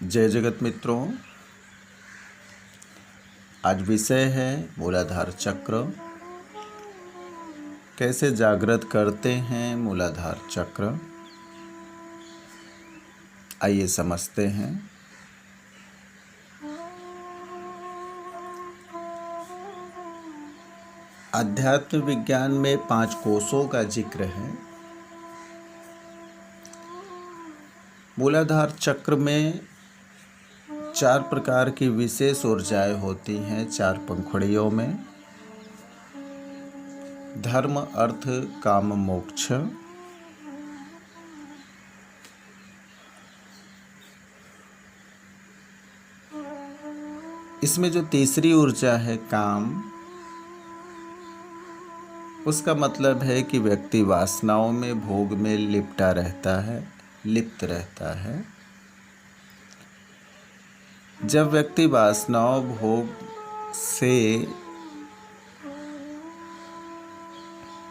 जय जगत मित्रों, आज विषय है मूलाधार चक्र। कैसे जागृत करते हैं मूलाधार चक्र, आइए समझते हैं। अध्यात्म विज्ञान में 5 कोषों का जिक्र है। मूलाधार चक्र में 4 प्रकार की विशेष ऊर्जाएं होती हैं 4 पंखुड़ियों में। धर्म, अर्थ, काम, मोक्ष। इसमें जो तीसरी ऊर्जा है काम, उसका मतलब है कि व्यक्ति वासनाओं में, भोग में लिप्त रहता है। जब व्यक्ति वासनाओं, भोग से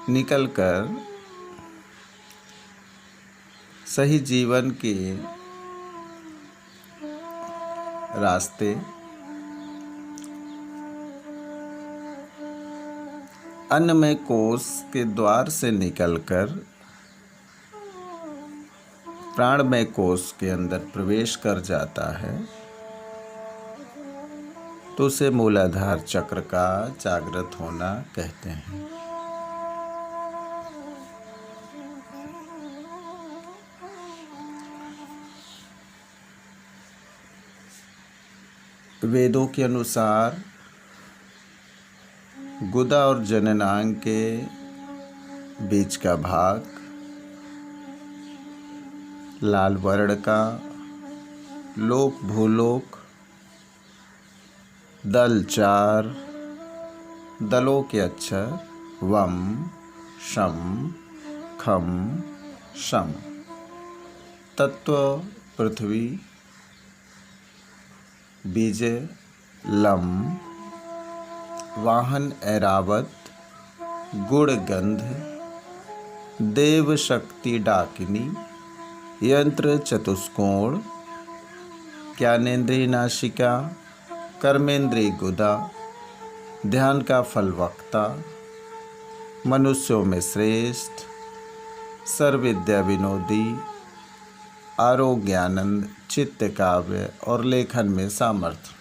निकलकर सही जीवन के रास्ते, अन्नमय कोश के द्वार से निकलकर प्राणमय कोश के अंदर प्रवेश कर जाता है, तो उसे मूलाधार चक्र का जागृत होना कहते हैं। वेदों के अनुसार गुदा और जननांग के बीच का भाग लाल वर्ण का, लोक भूलोक, दल 4, दलों के अक्षर वम, शम, खम, शम। तत्व पृथ्वी, बीज लम, वाहन ऐरावत, गुण गंध, देव शक्ति डाकिनी, यंत्र चतुष्कोण, ज्ञानेन्द्रिय नासिका, कर्मेंद्रिय गुदा, ध्यान का फल वक्ता, मनुष्यों में श्रेष्ठ, सर्वविद्या विनोदी, आरोग्यानंद, चित्त काव्य और लेखन में सामर्थ्य।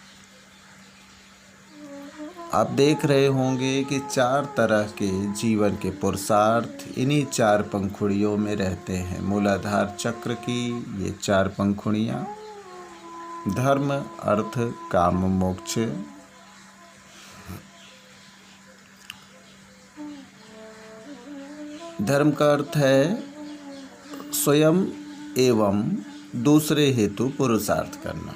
आप देख रहे होंगे कि 4 तरह के जीवन के पुरुषार्थ इन्हीं 4 पंखुड़ियों में रहते हैं। मूलाधार चक्र की ये 4 पंखुड़ियाँ धर्म, अर्थ, काम, मोक्ष। धर्म का अर्थ है स्वयं एवं दूसरे हेतु पुरुषार्थ करना।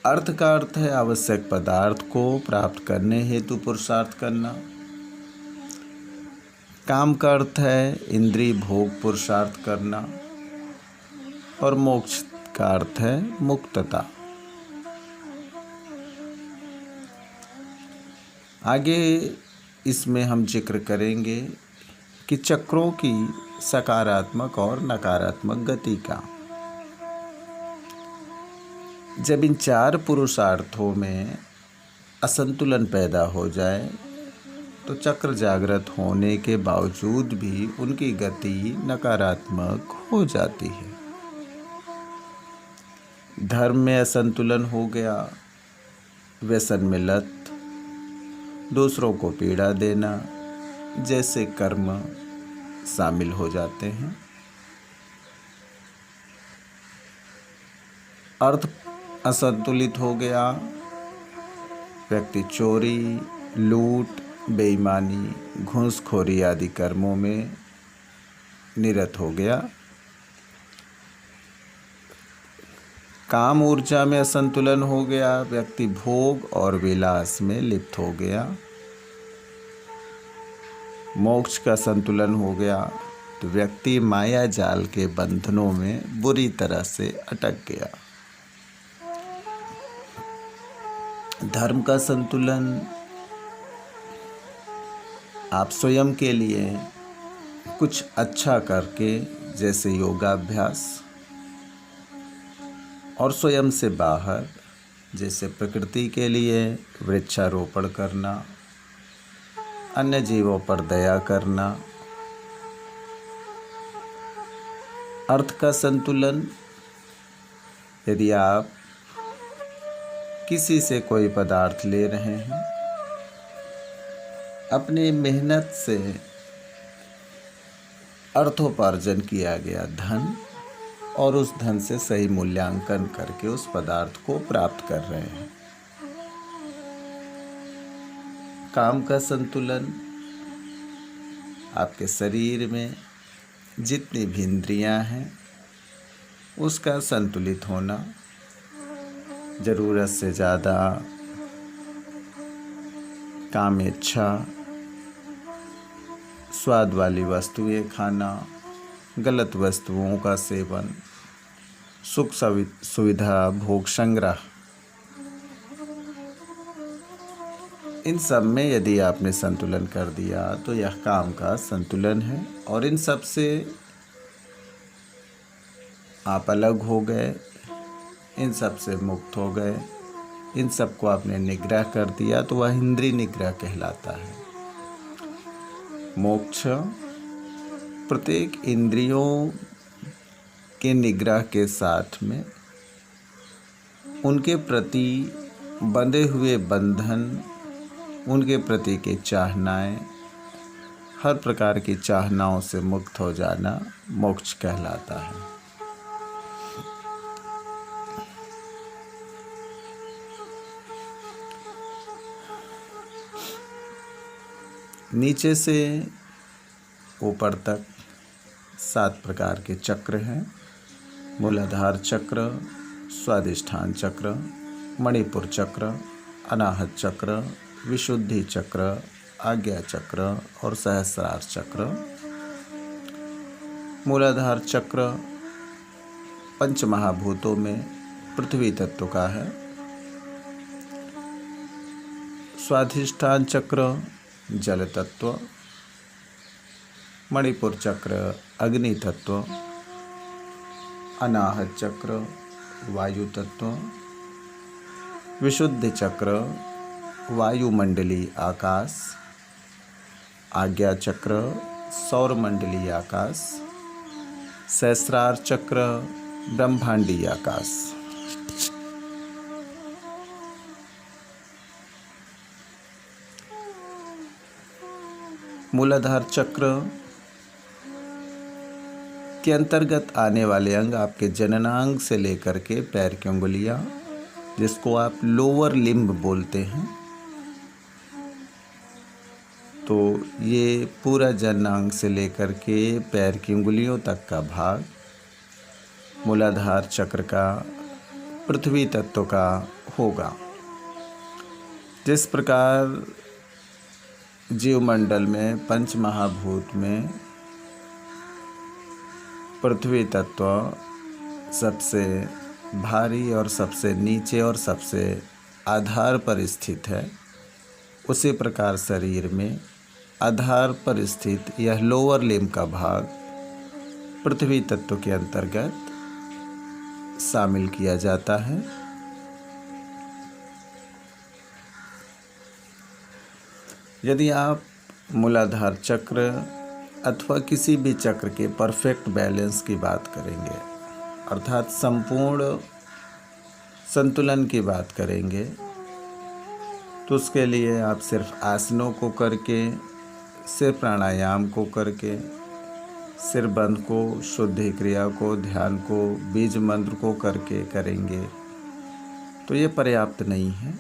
अर्थ का अर्थ है आवश्यक पदार्थ को प्राप्त करने हेतु पुरुषार्थ करना। काम का अर्थ है इंद्रिय भोग पुरुषार्थ करना। और मोक्ष का अर्थ है मुक्तता। आगे इसमें हम जिक्र करेंगे कि चक्रों की सकारात्मक और नकारात्मक गति का। जब इन 4 पुरुषार्थों में असंतुलन पैदा हो जाए तो चक्र जागृत होने के बावजूद भी उनकी गति नकारात्मक हो जाती है। धर्म में असंतुलन हो गया, व्यसन में लत, दूसरों को पीड़ा देना जैसे कर्म शामिल हो जाते हैं। अर्थ असंतुलित हो गया, व्यक्ति चोरी, लूट, बेईमानी, घूसखोरी आदि कर्मों में निरत हो गया। काम ऊर्जा में असंतुलन हो गया, व्यक्ति भोग और विलास में लिप्त हो गया। मोक्ष का संतुलन हो गया तो व्यक्ति माया जाल के बंधनों में बुरी तरह से अटक गया। धर्म का संतुलन, आप स्वयं के लिए कुछ अच्छा करके जैसे योगाभ्यास, और स्वयं से बाहर जैसे प्रकृति के लिए वृक्षारोपण करना, अन्य जीवों पर दया करना। अर्थ का संतुलन, यदि आप किसी से कोई पदार्थ ले रहे हैं, अपनी मेहनत से अर्थोपार्जन किया गया धन, और उस धन से सही मूल्यांकन करके उस पदार्थ को प्राप्त कर रहे हैं। काम का संतुलन, आपके शरीर में जितनी भी इंद्रियां हैं उसका संतुलित होना। ज़रूरत से ज़्यादा कामेच्छा, स्वाद वाली वस्तुएं खाना, गलत वस्तुओं का सेवन, सुख सुविधा, भोग संग्रह, इन सब में यदि आपने संतुलन कर दिया तो यह काम का संतुलन है। और इन सब से आप अलग हो गए, इन सब से मुक्त हो गए, इन सब को आपने निग्रह कर दिया तो वह इंद्रिय निग्रह कहलाता है। मोक्ष प्रत्येक इंद्रियों के निग्रह के साथ में उनके प्रति बंधे हुए बंधन, उनके प्रति के चाहनाएं, हर प्रकार की चाहनाओं से मुक्त हो जाना मोक्ष कहलाता है। नीचे से ऊपर तक 7 प्रकार के चक्र हैं। मूलाधार चक्र, स्वादिष्ठान चक्र, मणिपुर चक्र, अनाहत चक्र, विशुद्धि चक्र, आज्ञा चक्र और सहस्रार चक्र। मूलाधार चक्र पंचमहाभूतों में पृथ्वी तत्व का है। स्वाधिष्ठान चक्र जल तत्व, मणिपुर चक्र अग्नि तत्व, अनाहत चक्र वायु तत्व, विशुद्धि चक्र वायुमंडलीय आकाश, आज्ञा चक्र सौरमंडलीय आकाश, सहस्रार चक्र ब्रह्मांडीय आकाश। मूलाधार चक्र के अंतर्गत आने वाले अंग आपके जननांग से लेकर के पैर की उंगलियां, जिसको आप लोअर लिम्ब बोलते हैं, तो ये पूरा जननांग से लेकर के पैर की उंगलियों तक का भाग मूलाधार चक्र का पृथ्वी तत्व का होगा। जिस प्रकार जीवमंडल में पंच महाभूत में पृथ्वी तत्व सबसे भारी और सबसे नीचे और सबसे आधार पर स्थित है, उसी प्रकार शरीर में आधार पर स्थित यह लोअर लिम्ब का भाग पृथ्वी तत्व के अंतर्गत शामिल किया जाता है। यदि आप मूलाधार चक्र अथवा किसी भी चक्र के परफेक्ट बैलेंस की बात करेंगे, अर्थात संपूर्ण संतुलन की बात करेंगे, तो उसके लिए आप सिर्फ आसनों को करके, सिर्फ प्राणायाम को करके, सिर बंद को, शुद्धि क्रिया को, ध्यान को, बीज मंत्र को करके करेंगे तो ये पर्याप्त नहीं है।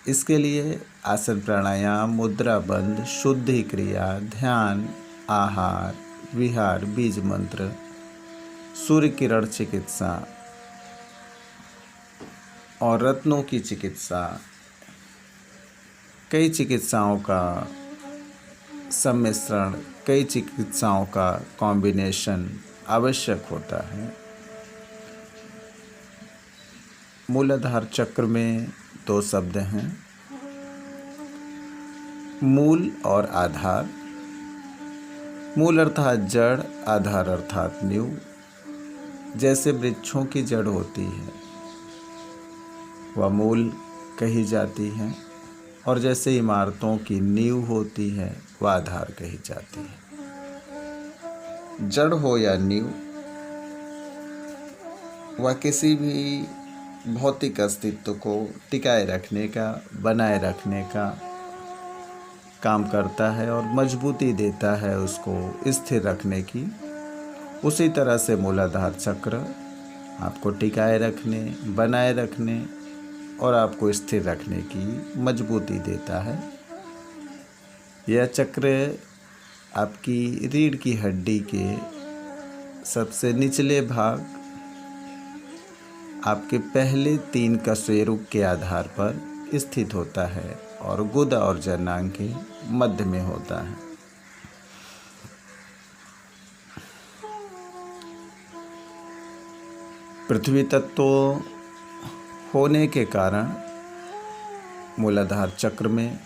इसके लिए आसन, प्राणायाम, मुद्रा बंद, शुद्धि क्रिया, ध्यान, आहार, विहार, बीज मंत्र, सूर्य किरण चिकित्सा और रत्नों की चिकित्सा, कई चिकित्साओं का सम्मिश्रण, कई चिकित्साओं का कॉम्बिनेशन आवश्यक होता है। मूलाधार चक्र में 2 शब्द हैं, मूल और आधार। मूल अर्थात जड़, आधार अर्थात नींव। जैसे वृक्षों की जड़ होती है वह मूल कही जाती है, और जैसे इमारतों की नींव होती है वह आधार कही जाती है। जड़ हो या नींव, वह किसी भी भौतिक अस्तित्व को टिकाए रखने का, बनाए रखने का काम करता है और मजबूती देता है उसको स्थिर रखने की। उसी तरह से मूलाधार चक्र आपको टिकाए रखने, बनाए रखने और आपको स्थिर रखने की मजबूती देता है। यह चक्र आपकी रीढ़ की हड्डी के सबसे निचले भाग, आपके पहले 3 कशेरुक के आधार पर स्थित होता है और गुदा और जननांग के मध्य में होता है। पृथ्वी तत्व होने के कारण मूलाधार चक्र में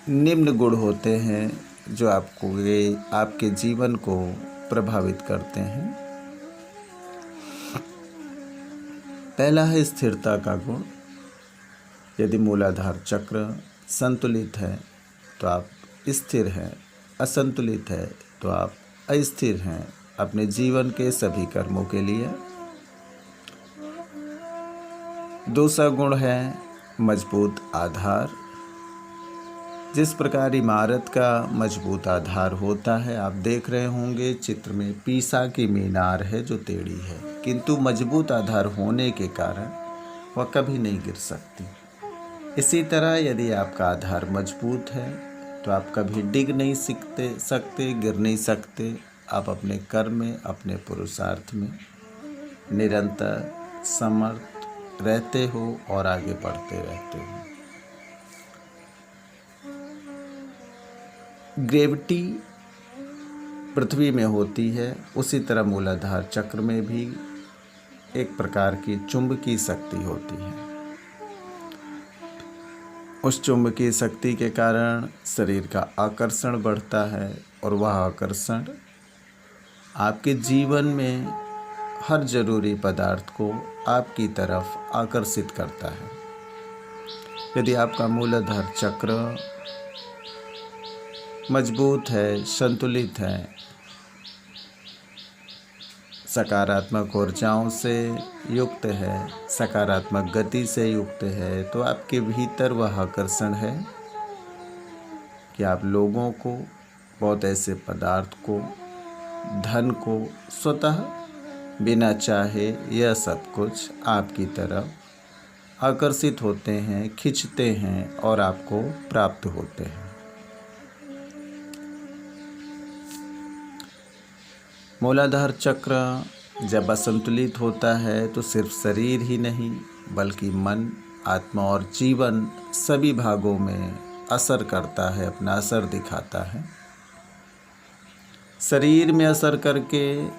निम्न गुण होते हैं जो आपके जीवन को प्रभावित करते हैं। पहला है स्थिरता का गुण। यदि मूलाधार चक्र संतुलित है तो आप स्थिर हैं, असंतुलित है तो आप अस्थिर हैं अपने जीवन के सभी कर्मों के लिए। दूसरा गुण है मजबूत आधार। जिस प्रकार इमारत का मजबूत आधार होता है, आप देख रहे होंगे चित्र में पीसा की मीनार है जो टेढ़ी है, किंतु मजबूत आधार होने के कारण वह कभी नहीं गिर सकती। इसी तरह यदि आपका आधार मजबूत है तो आप कभी डिग नहीं सकते, गिर नहीं सकते। आप अपने कर्म में, अपने पुरुषार्थ में निरंतर समर्थ रहते हो और आगे बढ़ते रहते हो। ग्रेविटी पृथ्वी में होती है, उसी तरह मूलाधार चक्र में भी एक प्रकार की चुंबकीय शक्ति होती है। उस चुंबकीय शक्ति के कारण शरीर का आकर्षण बढ़ता है और वह आकर्षण आपके जीवन में हर जरूरी पदार्थ को आपकी तरफ आकर्षित करता है। यदि आपका मूलाधार चक्र मजबूत है, संतुलित है, सकारात्मक ऊर्जाओं से युक्त है, सकारात्मक गति से युक्त है, तो आपके भीतर वह आकर्षण है कि आप लोगों को, बहुत ऐसे पदार्थ को, धन को स्वतः बिना चाहे यह सब कुछ आपकी तरफ आकर्षित होते हैं, खींचते हैं और आपको प्राप्त होते हैं। मूलाधार चक्र जब असंतुलित होता है तो सिर्फ शरीर ही नहीं बल्कि मन, आत्मा और जीवन सभी भागों में असर करता है, अपना असर दिखाता है। शरीर में असर करके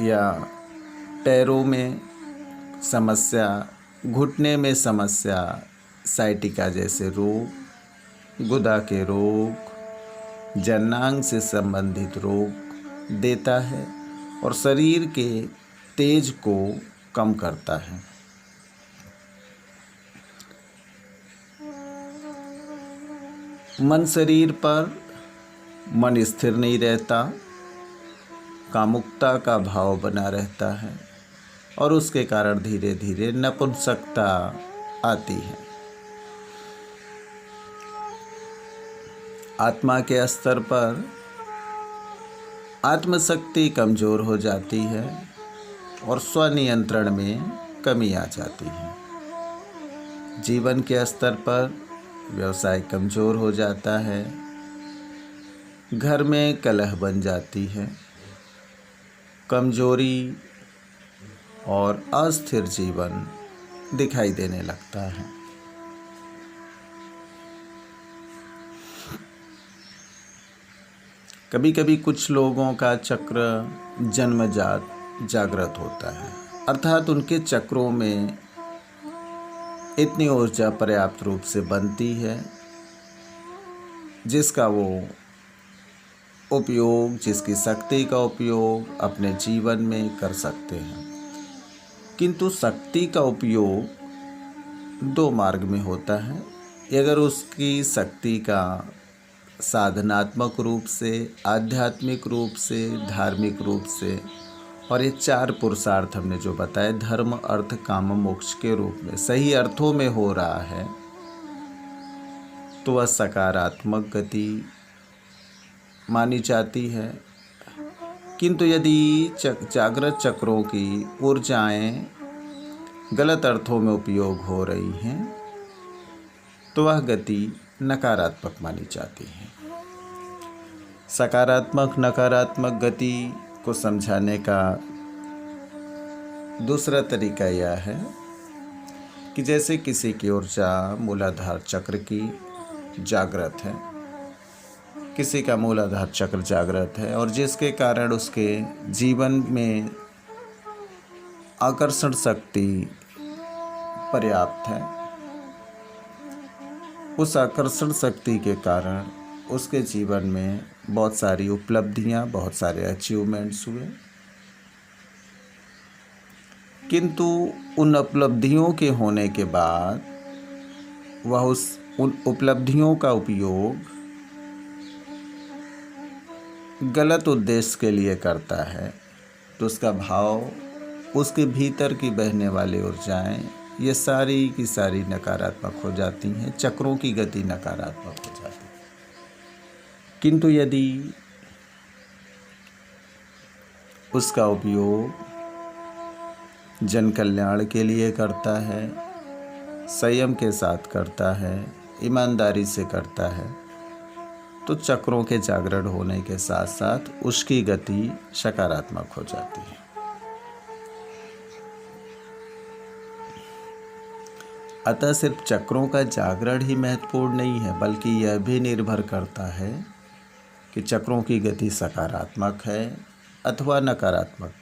या पैरों में समस्या, घुटने में समस्या, साइटिका जैसे रोग, गुदा के रोग, जननांग से संबंधित रोग देता है और शरीर के तेज को कम करता है। मन शरीर पर मन स्थिर नहीं रहता, कामुकता का भाव बना रहता है और उसके कारण धीरे धीरे नपुंसकता आती है। आत्मा के स्तर पर आत्मशक्ति कमज़ोर हो जाती है और स्वनियंत्रण में कमी आ जाती है। जीवन के स्तर पर व्यवसाय कमज़ोर हो जाता है, घर में कलह बन जाती है, कमजोरी और अस्थिर जीवन दिखाई देने लगता है। कभी कभी कुछ लोगों का चक्र जन्मजात जागृत होता है, अर्थात उनके चक्रों में इतनी ऊर्जा पर्याप्त रूप से बनती है जिसका वो उपयोग, जिसकी शक्ति का उपयोग अपने जीवन में कर सकते हैं। किंतु शक्ति का उपयोग दो मार्ग में होता है। अगर उसकी शक्ति का साधनात्मक रूप से, आध्यात्मिक रूप से, धार्मिक रूप से, और ये चार पुरुषार्थ हमने जो बताए, धर्म अर्थ काम मोक्ष के रूप में सही अर्थों में हो रहा है, तो वह सकारात्मक गति मानी जाती है। किंतु यदि जागृत चक्रों की ऊर्जाएं गलत अर्थों में उपयोग हो रही हैं, तो वह गति नकारात्मक मानी जाती है। सकारात्मक नकारात्मक गति को समझाने का दूसरा तरीका यह है कि जैसे किसी की ऊर्जा मूलाधार चक्र की जागृत है, किसी का मूलाधार चक्र जागृत है, और जिसके कारण उसके जीवन में आकर्षण शक्ति पर्याप्त है। उस आकर्षण शक्ति के कारण उसके जीवन में बहुत सारी उपलब्धियां, बहुत सारे अचीवमेंट्स हुए। किंतु उन उपलब्धियों के होने के बाद वह उन उपलब्धियों का उपयोग गलत उद्देश्य के लिए करता है, तो उसका भाव, उसके भीतर की बहने वाली ऊर्जाएं, ये सारी की सारी नकारात्मक हो जाती हैं। चक्रों की गति नकारात्मक हो जाती है। किंतु यदि उसका उपयोग जन कल्याण के लिए करता है, संयम के साथ करता है, ईमानदारी से करता है, तो चक्रों के जागरण होने के साथ साथ उसकी गति सकारात्मक हो जाती है। अतः सिर्फ चक्रों का जागरण ही महत्वपूर्ण नहीं है, बल्कि यह भी निर्भर करता है कि चक्रों की गति सकारात्मक है अथवा नकारात्मक।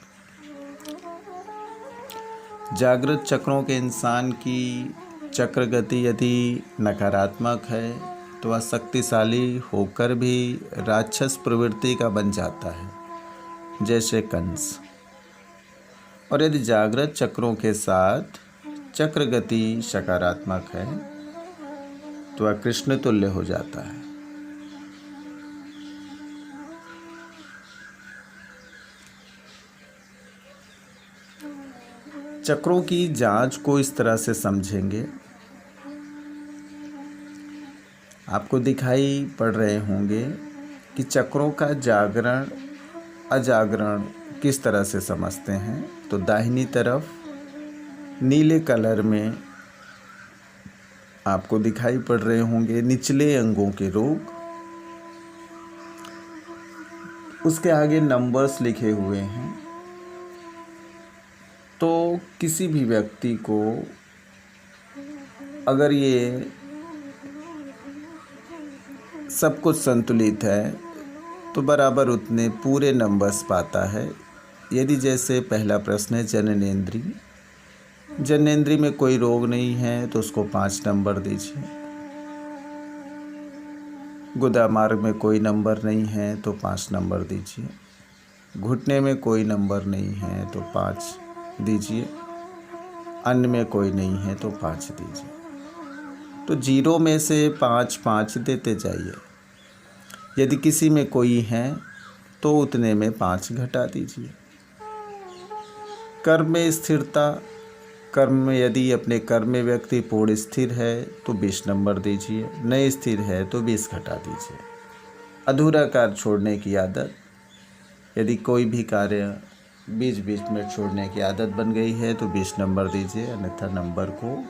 जागृत चक्रों के इंसान की चक्र गति यदि नकारात्मक है, तो वह शक्तिशाली होकर भी राक्षस प्रवृत्ति का बन जाता है, जैसे कंस। और यदि जागृत चक्रों के साथ चक्र गति सकारात्मक है, तो वह कृष्ण तुल्य हो जाता है। चक्रों की जांच को इस तरह से समझेंगे, आपको दिखाई पड़ रहे होंगे कि चक्रों का जागरण अजागरण किस तरह से समझते हैं। तो दाहिनी तरफ नीले कलर में आपको दिखाई पड़ रहे होंगे निचले अंगों के रोग, उसके आगे नंबर्स लिखे हुए हैं। तो किसी भी व्यक्ति को अगर ये सब कुछ संतुलित है, तो बराबर उतने पूरे नंबर्स पाता है। यदि जैसे पहला प्रश्न है जननेंद्री, जननेंद्री में कोई रोग नहीं है, तो उसको 5 नंबर दीजिए। गुदा मार्ग में कोई नंबर नहीं है, तो 5 नंबर दीजिए। घुटने में कोई नंबर नहीं है, तो 5 दीजिए। अन्न में कोई नहीं है, तो 5 दीजिए। तो 0 में से 5 देते जाइए। यदि किसी में कोई है, तो उतने में 5 घटा दीजिए। कर्म में स्थिरता, कर्म में यदि अपने कर्म में व्यक्ति पूर्ण स्थिर है, तो 20 नंबर दीजिए। नहीं स्थिर है, तो 20 घटा दीजिए। अधूरा कार्य छोड़ने की आदत, यदि कोई भी कार्य बीच में छोड़ने की आदत बन गई है, तो 20 नंबर दीजिए, अन्यथा नंबर को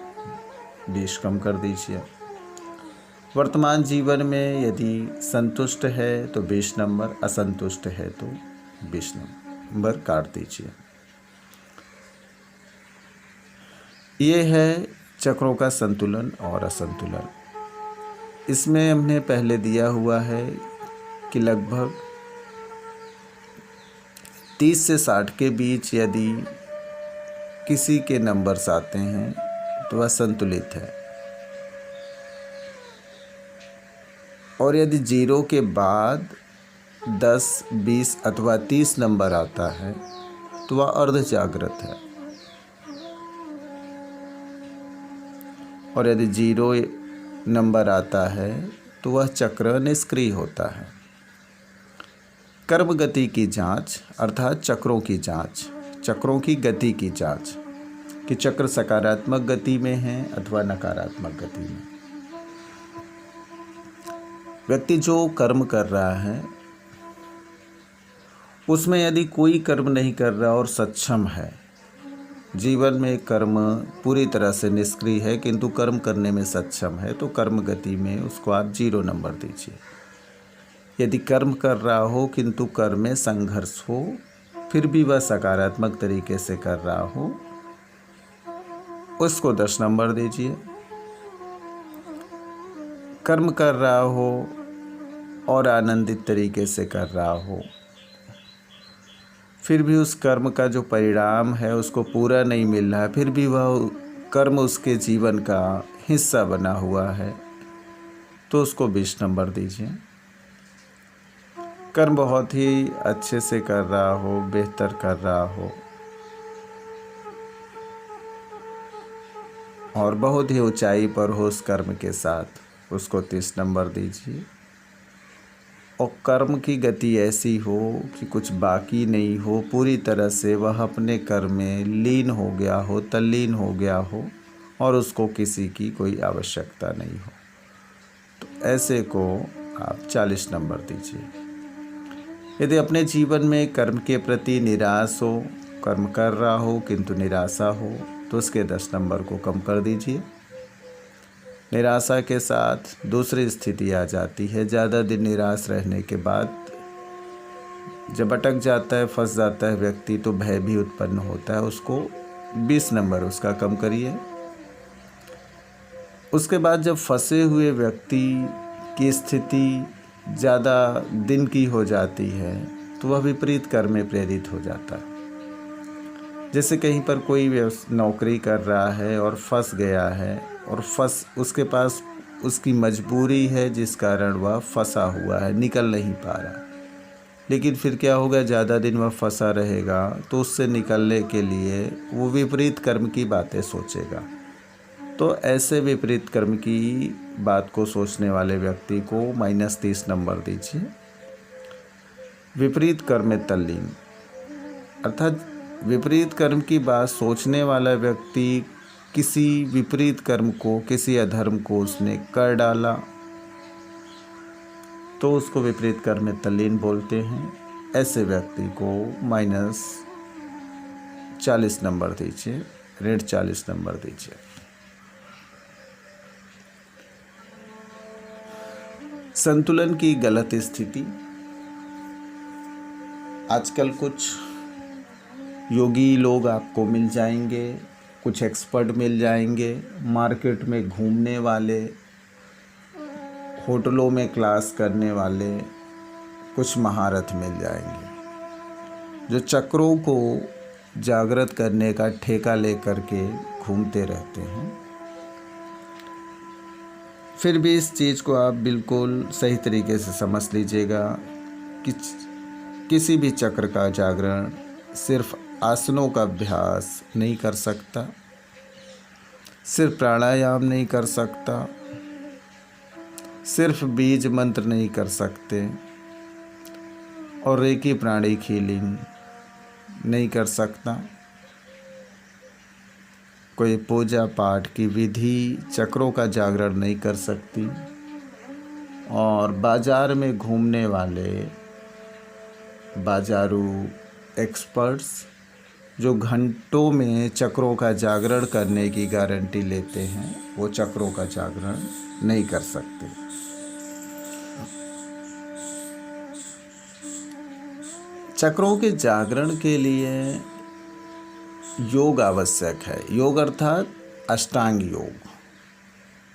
20 कम कर दीजिए। वर्तमान जीवन में यदि संतुष्ट है, तो 20 नंबर, असंतुष्ट है तो 20 नंबर काट दीजिए। ये है चक्रों का संतुलन और असंतुलन। इसमें हमने पहले दिया हुआ है कि लगभग 30 से 60 के बीच यदि किसी के नंबर्स आते हैं, तो वह संतुलित है। और यदि 0 के बाद 10, 20 अथवा 30 नंबर आता है तो वह अर्ध जागृत है। और यदि 0 नंबर आता है तो वह चक्र निष्क्रिय होता है। कर्म गति की जांच अर्थात चक्रों की जांच, चक्रों की गति की जांच कि चक्र सकारात्मक गति में है अथवा नकारात्मक गति में। व्यक्ति जो कर्म कर रहा है उसमें यदि कोई कर्म नहीं कर रहा और सक्षम है, जीवन में कर्म पूरी तरह से निष्क्रिय है किंतु कर्म करने में सक्षम है, तो कर्म गति में उसको आप 0 नंबर दीजिए। यदि कर्म कर रहा हो किंतु कर्म में संघर्ष हो, फिर भी वह सकारात्मक तरीके से कर रहा हो, उसको 10 नंबर दीजिए। कर्म कर रहा हो और आनंदित तरीके से कर रहा हो, फिर भी उस कर्म का जो परिणाम है उसको पूरा नहीं मिल रहा है, फिर भी वह कर्म उसके जीवन का हिस्सा बना हुआ है, तो उसको 20 नंबर दीजिए। कर्म बहुत ही अच्छे से कर रहा हो, बेहतर कर रहा हो और बहुत ही ऊंचाई पर हो उस कर्म के साथ, उसको 30 नंबर दीजिए। और कर्म की गति ऐसी हो कि कुछ बाकी नहीं हो, पूरी तरह से वह अपने कर्म में लीन हो गया हो, तल्लीन हो गया हो और उसको किसी की कोई आवश्यकता नहीं हो, तो ऐसे को आप 40 नंबर दीजिए। यदि अपने जीवन में कर्म के प्रति निराश हो, कर्म कर रहा हो किंतु निराशा हो, तो उसके 10 नंबर को कम कर दीजिए। निराशा के साथ दूसरी स्थिति आ जाती है। ज़्यादा दिन निराश रहने के बाद जब अटक जाता है, फंस जाता है व्यक्ति, तो भय भी उत्पन्न होता है। उसको 20 नंबर उसका कम करिए। उसके बाद जब फंसे हुए व्यक्ति की स्थिति ज़्यादा दिन की हो जाती है तो वह विपरीत कर्म में प्रेरित हो जाता है। जैसे कहीं पर कोई नौकरी कर रहा है और फंस गया है और उसके पास उसकी मजबूरी है जिस कारण वह फंसा हुआ है, निकल नहीं पा रहा, लेकिन फिर क्या होगा, ज़्यादा दिन वह फंसा रहेगा तो उससे निकलने के लिए वो विपरीत कर्म की बातें सोचेगा। तो ऐसे विपरीत कर्म की बात को सोचने वाले व्यक्ति को -30 नंबर दीजिए। विपरीत कर्म में तल्लीन अर्थात विपरीत कर्म की बात सोचने वाला व्यक्ति किसी विपरीत कर्म को, किसी अधर्म को उसने कर डाला तो उसको विपरीत कर्म में तल्लीन बोलते हैं। ऐसे व्यक्ति को -40 नंबर दीजिए, ऋण 40 नंबर दीजिए। संतुलन की गलत स्थिति। आजकल कुछ योगी लोग आपको मिल जाएंगे, कुछ एक्सपर्ट मिल जाएंगे, मार्केट में घूमने वाले, होटलों में क्लास करने वाले, कुछ महारथ मिल जाएंगे जो चक्रों को जागृत करने का ठेका लेकर के घूमते रहते हैं। फिर भी इस चीज़ को आप बिल्कुल सही तरीके से समझ लीजिएगा कि किसी भी चक्र का जागरण सिर्फ आसनों का अभ्यास नहीं कर सकता, सिर्फ प्राणायाम नहीं कर सकता, सिर्फ बीज मंत्र नहीं कर सकते और रेकी प्राणिक हीलिंग नहीं कर सकता। कोई पूजा पाठ की विधि चक्रों का जागरण नहीं कर सकती। और बाज़ार में घूमने वाले बाजारू एक्सपर्ट्स जो घंटों में चक्रों का जागरण करने की गारंटी लेते हैं, वो चक्रों का जागरण नहीं कर सकते। चक्रों के जागरण के लिए योग आवश्यक है। योग अर्थात अष्टांग योग,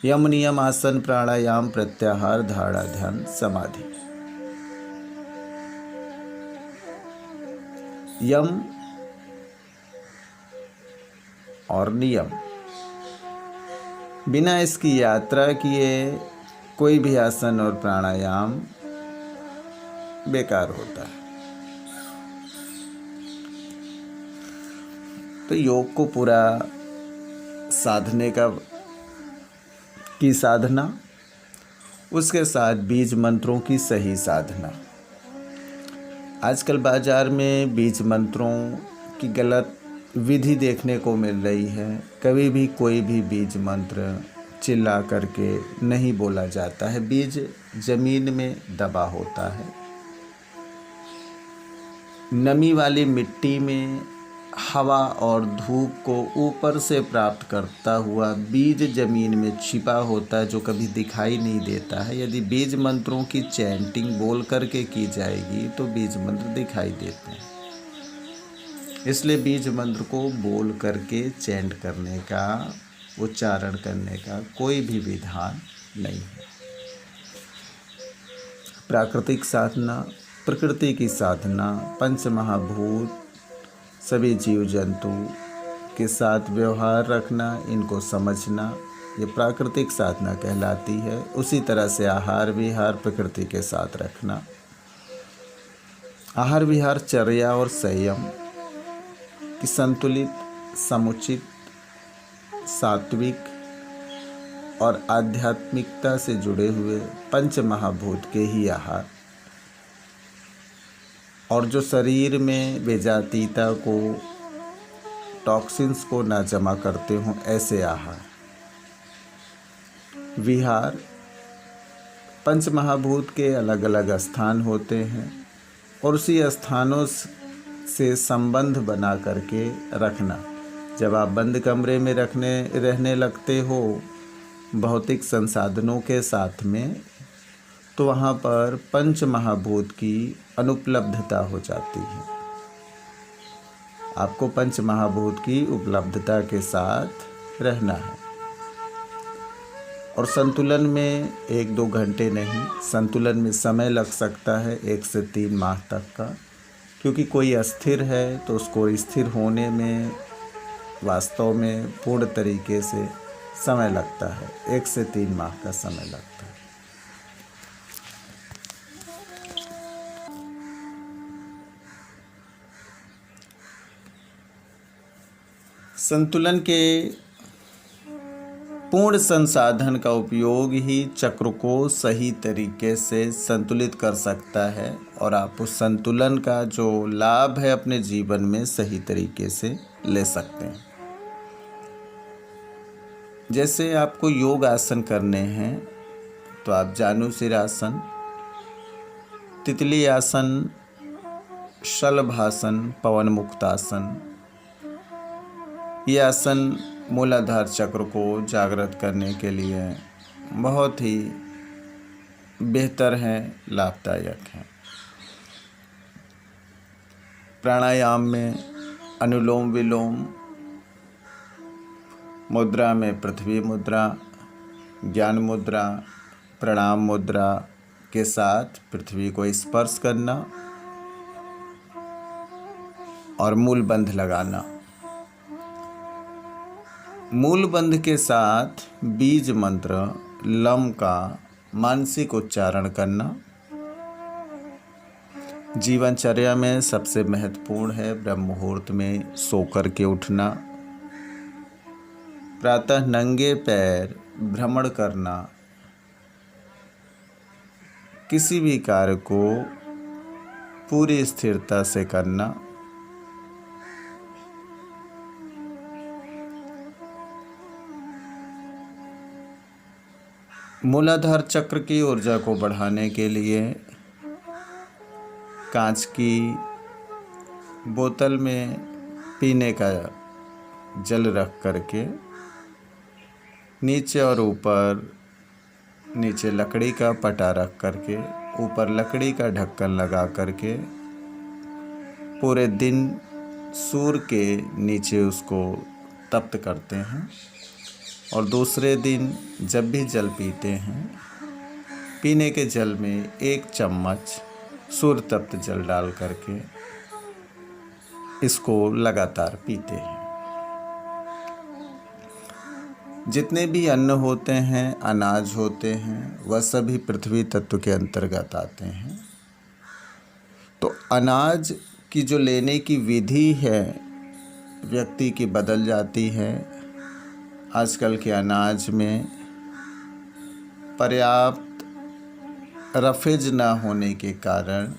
यम नियम आसन प्राणायाम प्रत्याहार धारणा ध्यान समाधि। यम और नियम, बिना इसकी यात्रा किए कोई भी आसन और प्राणायाम बेकार होता है। तो योग को पूरा साधने की साधना, उसके साथ बीज मंत्रों की सही साधना। आजकल बाज़ार में बीज मंत्रों की गलत विधि देखने को मिल रही है। कभी भी कोई भी बीज मंत्र चिल्ला करके नहीं बोला जाता है। बीज जमीन में दबा होता है। नमी वाली मिट्टी में हवा और धूप को ऊपर से प्राप्त करता हुआ बीज जमीन में छिपा होता है, जो कभी दिखाई नहीं देता है। यदि बीज मंत्रों की चैंटिंग बोल करके की जाएगी तो बीज मंत्र दिखाई देते हैं। इसलिए बीज मंत्र को बोल करके चैंट करने का, उच्चारण करने का कोई भी विधान नहीं है। प्राकृतिक साधना, प्रकृति की साधना, पंच महाभूत, सभी जीव जंतु के साथ व्यवहार रखना, इनको समझना, ये प्राकृतिक साधना कहलाती है। उसी तरह से आहार विहार प्रकृति के साथ रखना। आहार विहार चर्या और संयम की संतुलित, समुचित, सात्विक और आध्यात्मिकता से जुड़े हुए पंच महाभूत के ही आहार, और जो शरीर में बेजातीता को, टॉक्सिन्स को ना जमा करते हों, ऐसे आहार। विहार, पंच महाभूत के अलग अलग स्थान होते हैं और उसी स्थानों से संबंध बना करके रखना। जब आप बंद कमरे में रहने लगते हो भौतिक संसाधनों के साथ में, तो वहाँ पर पंच महाभूत की अनुपलब्धता हो जाती है। आपको पंच महाभूत की उपलब्धता के साथ रहना है। और संतुलन में 1-2 घंटे नहीं, संतुलन में समय लग सकता है 1 से 3 माह तक का, क्योंकि कोई अस्थिर है तो उसको स्थिर होने में वास्तव में पूर्ण तरीके से समय लगता है। 1 से 3 माह का समय लगता है। संतुलन के पूर्ण संसाधन का उपयोग ही चक्र को सही तरीके से संतुलित कर सकता है और आप उस संतुलन का जो लाभ है अपने जीवन में सही तरीके से ले सकते हैं। जैसे आपको योग आसन करने हैं तो आप जानुशिरासन, तितली आसन, शलभासन, पवन मुक्तासन, ये आसन मूलाधार चक्र को जागृत करने के लिए बहुत ही बेहतर हैं, लाभदायक हैं। प्राणायाम में अनुलोम विलोम मुद्रा में पृथ्वी मुद्रा, ज्ञान मुद्रा, प्रणाम मुद्रा के साथ पृथ्वी को स्पर्श करना और मूल बंध लगाना। मूल बंध के साथ बीज मंत्र लम का मानसिक उच्चारण करना जीवनचर्या में सबसे महत्वपूर्ण है। ब्रह्म मुहूर्त में सो कर के उठना, प्रातः नंगे पैर भ्रमण करना, किसी भी कार्य को पूरी स्थिरता से करना, मूलाधार चक्र की ऊर्जा को बढ़ाने के लिए कांच की बोतल में पीने का जल रख करके नीचे और ऊपर, नीचे लकड़ी का पटा रख करके ऊपर लकड़ी का ढक्कन लगा करके पूरे दिन सूर्य के नीचे उसको तप्त करते हैं। और दूसरे दिन जब भी जल पीते हैं, पीने के जल में 1 चम्मच सूर्य तप्त जल डाल करके इसको लगातार पीते हैं। जितने भी अन्न होते हैं, अनाज होते हैं, वह सभी पृथ्वी तत्व के अंतर्गत आते हैं। तो अनाज की जो लेने की विधि है व्यक्ति की बदल जाती है। आजकल के अनाज में पर्याप्त रफेज न होने के कारण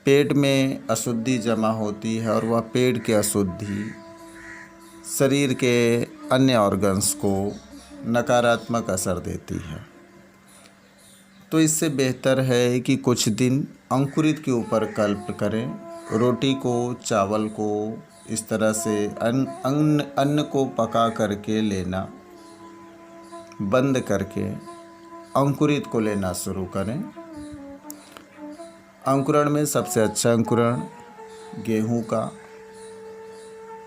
पेट में अशुद्धि जमा होती है और वह पेट की अशुद्धि शरीर के अन्य ऑर्गन्स को नकारात्मक असर देती है। तो इससे बेहतर है कि कुछ दिन अंकुरित के ऊपर कल्प करें। रोटी को, चावल को इस तरह से अन्न को पका करके लेना बंद करके अंकुरित को लेना शुरू करें। अंकुरण में सबसे अच्छा अंकुरण गेहूं का।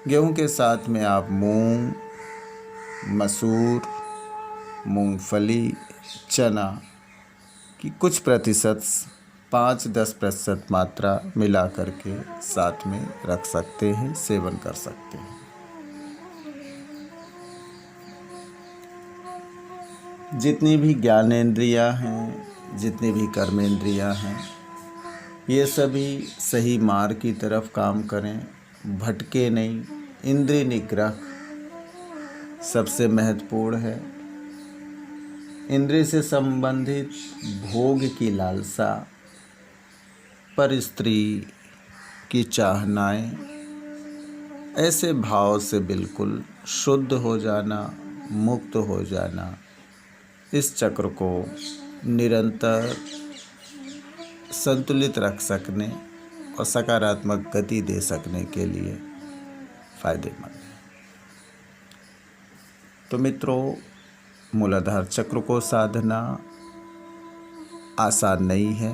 गेहूं के साथ में आप मूंग, मसूर, मूंगफली, चना की कुछ प्रतिशत 5-10% मात्रा मिला करके साथ में रख सकते हैं, सेवन कर सकते हैं। जितनी भी ज्ञानेंद्रियां हैं, जितनी भी कर्मेंद्रियां हैं, ये सभी सही मार्ग की तरफ काम करें, भटके नहीं। इंद्रिय निग्रह सबसे महत्वपूर्ण है। इंद्रिय से संबंधित भोग की लालसा, पर स्त्री की चाहनाएं, ऐसे भाव से बिल्कुल शुद्ध हो जाना, मुक्त हो जाना, इस चक्र को निरंतर संतुलित रख सकने और सकारात्मक गति दे सकने के लिए फायदेमंद है। तो मित्रों, मूलाधार चक्र को साधना आसान नहीं है,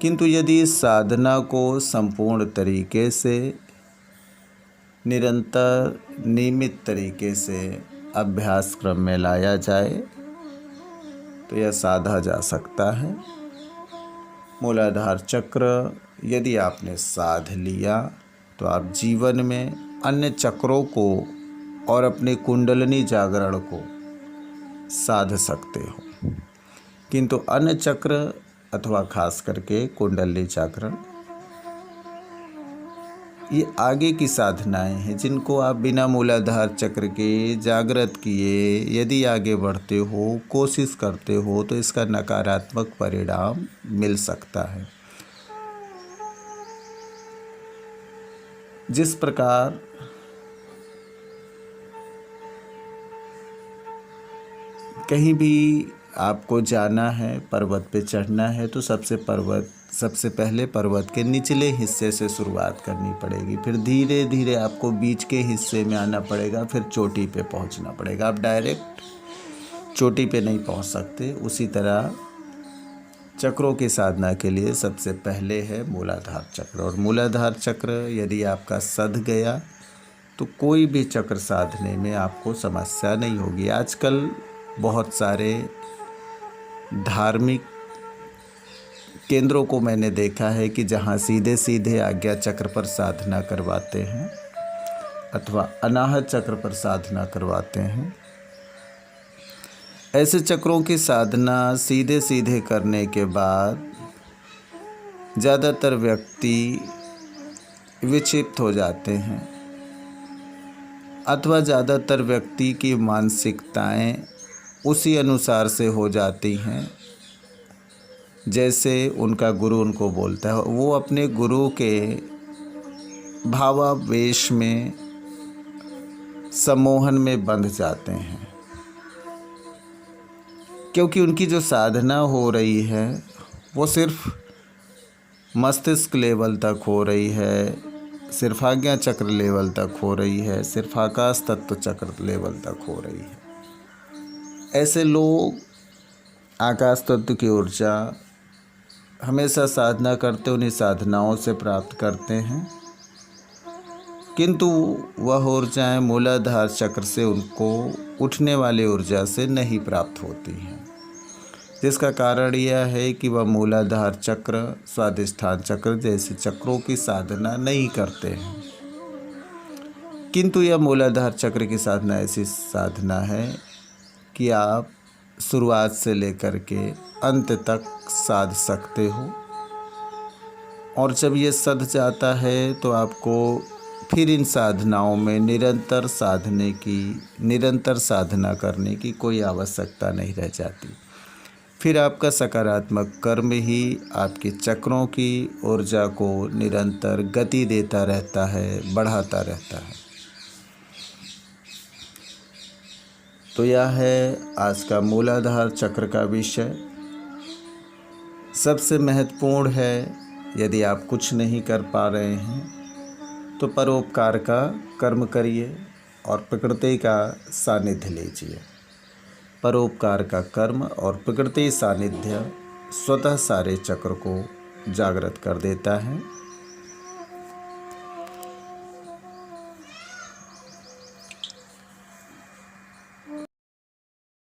किंतु यदि इस साधना को संपूर्ण तरीके से निरंतर नियमित तरीके से अभ्यास क्रम में लाया जाए तो यह साधा जा सकता है। मूलाधार चक्र यदि आपने साध लिया तो आप जीवन में अन्य चक्रों को और अपने कुंडलिनी जागरण को साध सकते हो, किंतु अन्य चक्र अथवा खास करके कुंडलिनी जागरण ये आगे की साधनाएं हैं जिनको आप बिना मूलाधार चक्र के जागृत किए यदि आगे बढ़ते हो, कोशिश करते हो तो इसका नकारात्मक परिणाम मिल सकता है। जिस प्रकार कहीं भी आपको जाना है, पर्वत पे चढ़ना है तो सबसे पहले पर्वत के निचले हिस्से से शुरुआत करनी पड़ेगी, फिर धीरे धीरे आपको बीच के हिस्से में आना पड़ेगा, फिर चोटी पे पहुंचना पड़ेगा। आप डायरेक्ट चोटी पे नहीं पहुंच सकते। उसी तरह चक्रों की साधना के लिए सबसे पहले है मूलाधार चक्र, और मूलाधार चक्र यदि आपका सध गया तो कोई भी चक्र साधने में आपको समस्या नहीं होगी। आजकल बहुत सारे धार्मिक केंद्रों को मैंने देखा है कि जहाँ सीधे सीधे आज्ञा चक्र पर साधना करवाते हैं अथवा अनाहत चक्र पर साधना करवाते हैं। ऐसे चक्रों की साधना सीधे सीधे करने के बाद ज़्यादातर व्यक्ति विक्षिप्त हो जाते हैं अथवा ज़्यादातर व्यक्ति की मानसिकताएं उसी अनुसार से हो जाती हैं जैसे उनका गुरु उनको बोलता है। वो अपने गुरु के भावावेश में, सम्मोहन में बंध जाते हैं, क्योंकि उनकी जो साधना हो रही है वो सिर्फ मस्तिष्क लेवल तक हो रही है, सिर्फ आज्ञा चक्र लेवल तक हो रही है, सिर्फ आकाश तत्व चक्र लेवल तक हो रही है। ऐसे लोग आकाश तत्व की ऊर्जा हमेशा साधना करते उन्हीं साधनाओं से प्राप्त करते हैं, किंतु वह ऊर्जाएं मूलाधार चक्र से उनको उठने वाली ऊर्जा से नहीं प्राप्त होती हैं, जिसका कारण यह है कि वह मूलाधार चक्र, स्वाधिष्ठान चक्र जैसे चक्रों की साधना नहीं करते हैं। किंतु यह मूलाधार चक्र की साधना ऐसी साधना है कि आप शुरुआत से लेकर के अंत तक साध सकते हो, और जब ये सध जाता है तो आपको फिर इन साधनाओं में निरंतर साधना करने की कोई आवश्यकता नहीं रह जाती। फिर आपका सकारात्मक कर्म ही आपके चक्रों की ऊर्जा को निरंतर गति देता रहता है, बढ़ाता रहता है। तो यह है आज का मूलाधार चक्र का विषय। सबसे महत्वपूर्ण है, यदि आप कुछ नहीं कर पा रहे हैं तो परोपकार का कर्म करिए और प्रकृति का सानिध्य लीजिए। परोपकार का कर्म और प्रकृति सानिध्य स्वतः सारे चक्र को जागृत कर देता है